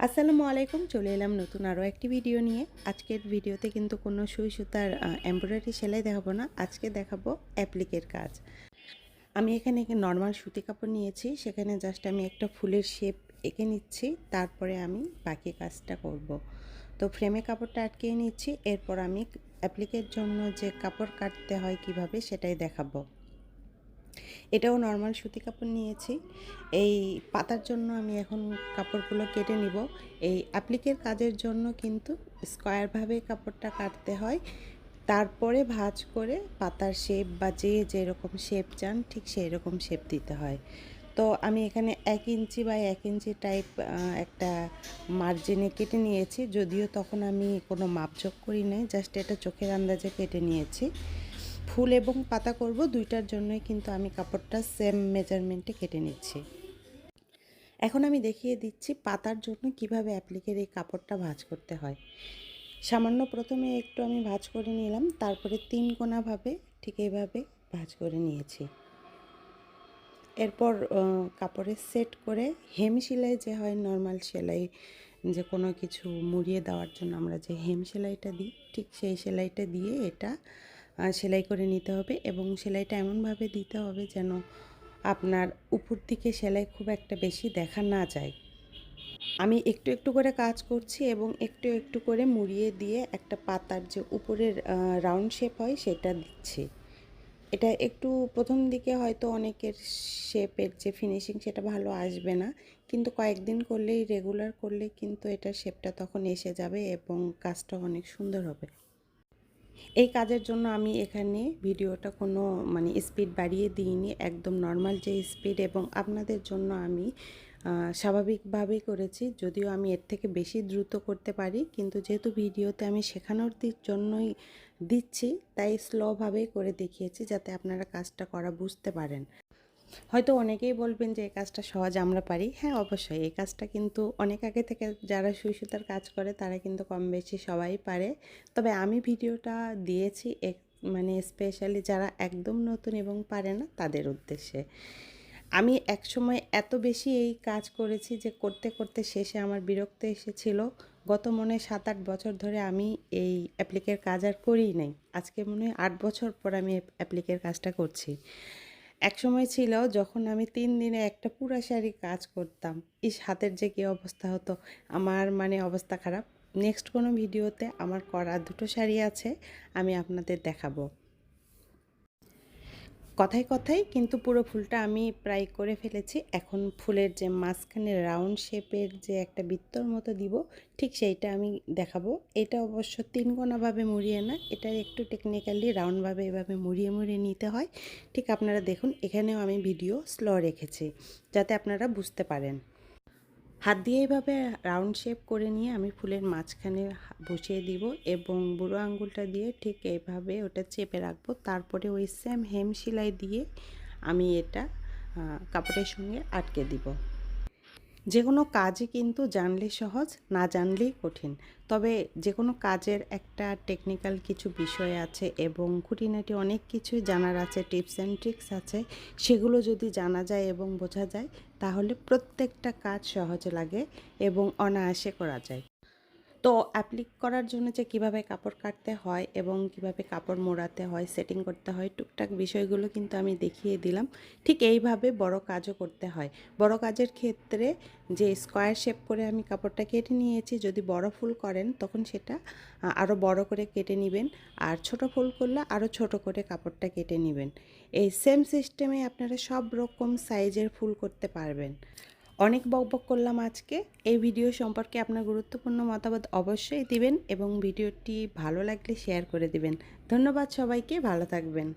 আসসালামু আলাইকুম। চলে এলাম নতুন আরও একটি ভিডিও নিয়ে। আজকের ভিডিওতে কিন্তু কোনো সুই সুতার এমব্রয়ডারি সেলাই দেখাবো না, আজকে দেখাবো অ্যাপ্লিকের কাজ। আমি এখানে নর্মাল সুতি কাপড় নিয়েছি, সেখানে জাস্ট আমি একটা ফুলের শেপ এঁকে নিচ্ছি, তারপরে আমি বাকি কাজটা করব। তো ফ্রেমে কাপড়টা আটকিয়ে নিচ্ছি, এরপর আমি অ্যাপ্লিকের জন্য যে কাপড় কাটতে হয় কিভাবে সেটাই দেখাবো। এটাও নর্মাল সুতি কাপড় নিয়েছি। এই পাতার জন্য আমি এখন কাপড়গুলো কেটে নিব। এই অ্যাপ্লিকের কাজের জন্য কিন্তু স্কোয়ারভাবে কাপড়টা কাটতে হয়, তারপরে ভাঁজ করে পাতার শেপ বা যেরকম শেপ চান ঠিক সেই রকম শেপ দিতে হয়। তো আমি এখানে 1 ইঞ্চি বাই 1 ইঞ্চি টাইপ একটা মার্জিনে কেটে নিয়েছি, যদিও তখন আমি কোনো মাপঝোঁক করি নাই, জাস্ট এটা চোখের আন্দাজে কেটে নিয়েছি। ফুল এবং পাতা করব, দুইটার জন্যই কিন্তু আমি কাপড়টা সেম মেজারমেন্টে কেটে নিচ্ছি। এখন আমি দেখিয়ে দিচ্ছি পাতার জন্য কিভাবে অ্যাপ্লিকের এই কাপড়টা ভাঁজ করতে হয়। সামান্য প্রথমে একটু আমি ভাঁজ করে নিলাম, তারপরে 3 কোণাভাবে ঠিক এইভাবে ভাঁজ করে নিয়েছি। এরপর কাপড়ে সেট করে হেম সেলাই যে হয়, নর্মাল সেলাই, যে কোনো কিছু মুড়িয়ে দেওয়ার জন্য আমরা যে হেম সেলাইটা দিই, ঠিক সেই সেলাইটা দিয়ে এটা সেলাই করে নিতে হবে। এবং সেলাইটা এমনভাবে দিতে হবে যেন আপনার উপর দিকে সেলাই খুব একটা বেশি দেখা না যায়। আমি একটু একটু করে কাজ করছি এবং একটু একটু করে মুড়িয়ে দিয়ে একটা পাতার যে উপরের রাউন্ড শেপ হয় সেটা দিচ্ছি। এটা একটু প্রথম দিকে হয়তো অনেকের শেপের যে ফিনিশিং সেটা ভালো আসবে না, কিন্তু কয়েকদিন করলেই, রেগুলার করলে কিন্তু এটার শেপটা তখন এসে যাবে এবং কাজটা অনেক সুন্দর হবে। এই কাজের জন্য আমি এখানে ভিডিওটা কোনো স্পিড বাড়িয়ে দিইনি, একদম নর্মাল যে স্পিড, এবং আপনাদের জন্য আমি স্বাভাবিকভাবেই করেছি। যদিও আমি এর থেকে বেশি দ্রুত করতে পারি, কিন্তু যেহেতু ভিডিওতে আমি শেখানোর জন্যই দিচ্ছি, তাই স্লোভাবেই করে দেখিয়েছি যাতে আপনারা কাজটা করা বুঝতে পারেন। হয়তো অনেকেই বলবেন যে এই কাজটা সহজ, আমরা পারি। হ্যাঁ, অবশ্যই এই কাজটা কিন্তু অনেক আগে থেকে যারা সুই সুতার কাজ করে তারা কিন্তু কম বেশি সবাই পারে। তবে আমি ভিডিওটা দিয়েছি স্পেশালি যারা একদম নতুন এবং পারে না তাদের উদ্দেশ্যে। আমি একসময় এত বেশি এই কাজ করেছি যে করতে করতে শেষে আমার বিরক্ত এসেছিল। গত মনে হয় 7-8 বছর ধরে আমি এই অ্যাপ্লিকের কাজ আর করিই নাই। আজকে মনে হয় 8 বছর পর আমি অ্যাপ্লিকের কাজটা করছি। একসময় ছিল যখন আমি 3 দিনে একটা পুরা শাড়ি কাজ করতাম। ইস, হাতের যে কী অবস্থা হতো! আমার অবস্থা খারাপ। নেক্সট কোনো ভিডিওতে আমার করা 2টো শাড়ি আছে, আমি আপনাদের দেখাবো। কথায় কথায় কিন্তু পুরো ফুলটা আমি প্রায় করে ফেলেছি। এখন ফুলের যে মাঝখানে রাউন্ড শেপের যে একটা বৃত্তর মতো দিব, ঠিক সেইটা আমি দেখাবো। এটা অবশ্য 3 কোণাভাবে মুড়িয়ে না, এটা একটু টেকনিক্যালি রাউন্ডভাবে এভাবে মুড়িয়ে মুড়িয়ে নিতে হয়। ঠিক আপনারা দেখুন, এখানেও আমি ভিডিও স্লো রেখেছি যাতে আপনারা বুঝতে পারেন। হাত দিয়ে এইভাবে রাউন্ড শেপ করে নিয়ে আমি ফুলের মাঝখানে বসিয়ে দিব এবং বুড়ো আঙ্গুলটা দিয়ে ঠিক এইভাবে ওটা চেপে রাখবো। তারপরে ওই সেম হেম সেলাই দিয়ে আমি এটা কাপড়ের সঙ্গে আটকে দিব। যে কোনো কাজই কিন্তু জানলে সহজ, না জানলেই কঠিন। তবে যে কোনো কাজের একটা টেকনিক্যাল কিছু বিষয় আছে এবং খুঁটিনাটি অনেক কিছুই জানার আছে, টিপস অ্যান্ড ট্রিক্স আছে। সেগুলো যদি জানা যায় এবং বোঝা যায়, তাহলে প্রত্যেকটা কাজ সহজে লাগে এবং অনায়াসে করা যায়। তো অ্যাপ্লিক করার জন্য যে কিভাবে কাপড় কাটতে হয় এবং কিভাবে কাপড় মোড়াতে হয়, সেটিং করতে হয়, টুকটাক বিষয়গুলো কিন্তু আমি দেখিয়ে দিলাম। ঠিক এইভাবে বড় কাজও করতে হয়। বড় কাজের ক্ষেত্রে যে স্কোয়ার শেপ করে আমি কাপড়টা কেটে নিয়েছি, যদি বড় ফুল করেন তখন সেটা আরও বড় করে কেটে নেবেন, আর ছোট ফুল করলে আরও ছোট করে কাপড়টা কেটে নেবেন। এই সেম সিস্টেমে আপনারা সব রকম সাইজের ফুল করতে পারবেন। অনেক বকবক করলাম আজকে। এই ভিডিও সম্পর্কে আপনার গুরুত্বপূর্ণ মতামত অবশ্যই দিবেন এবং ভিডিওটি ভালো লাগলে শেয়ার করে দিবেন। ধন্যবাদ সবাইকে, ভালো থাকবেন।